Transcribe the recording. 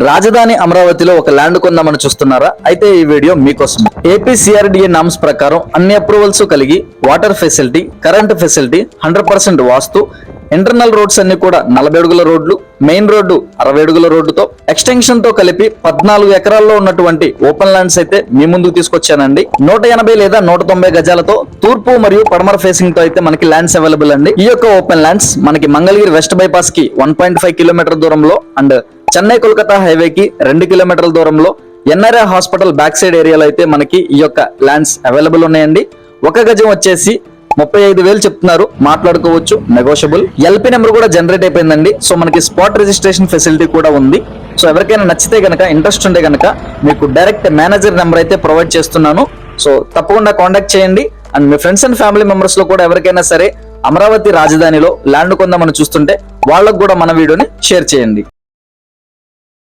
రాజధాని అమరావతిలో ఒక ల్యాండ్ కొందామని చూస్తున్నారా? అయితే ఈ వీడియో మీకోసం. ఏపీ సిఆర్డీఏ నామ్స్ ప్రకారం అన్ని అప్రూవల్స్ కలిగి వాటర్ ఫెసిలిటీ, కరెంట్ ఫెసిలిటీ, 100% వాస్తు, ఇంటర్నల్ రోడ్స్ అన్ని కూడా 40 అడుగుల రోడ్లు, మెయిన్ రోడ్డు 60 అడుగుల రోడ్డుతో, ఎక్స్టెన్షన్ తో కలిపి 14 ఎకరాల్లో ఉన్నటువంటి ఓపెన్ ల్యాండ్స్ అయితే మీ ముందుకు తీసుకొచ్చానండి. 180 లేదా 190 గజాలతో తూర్పు మరియు పడమర ఫేసింగ్ తో అయితే మనకి ల్యాండ్స్ అవైలబుల్ అండి. ఈ యొక్క ఓపెన్ ల్యాండ్స్ మనకి మంగళగిరి వెస్ట్ బైపాస్ కి 1.5 కిలోమీటర్ దూరంలో అండ్ చెన్నై కోల్కతా హైవేకి 2 కిలోమీటర్ల దూరంలో ఎన్ఆర్ఐ హాస్పిటల్ బ్యాక్ సైడ్ ఏరియాలో అయితే మనకి ఈ యొక్క ల్యాండ్స్ అవైలబుల్ ఉన్నాయండి. ఒక గజం వచ్చేసి 35,000 చెప్తున్నారు, మాట్లాడుకోవచ్చు, నెగోషియబుల్. ఎల్పీ నెంబర్ కూడా జనరేట్ అయిపోయిందండి. సో మనకి స్పాట్ రిజిస్ట్రేషన్ ఫెసిలిటీ కూడా ఉంది. సో ఎవరికైనా నచ్చితే గనక, ఇంట్రెస్ట్ ఉంటే గనక మీకు డైరెక్ట్ మేనేజర్ నెంబర్ అయితే ప్రొవైడ్ చేస్తున్నాను. సో తప్పకుండా కాంటాక్ట్ చేయండి. And me friends and family members లో కూడా ఎవరికైనా సరే అమరావతి రాజధానిలో ల్యాండ్ కొందామని చూస్తుంటే వాళ్ళకు కూడా మన వీడియోని షేర్ చేయండి.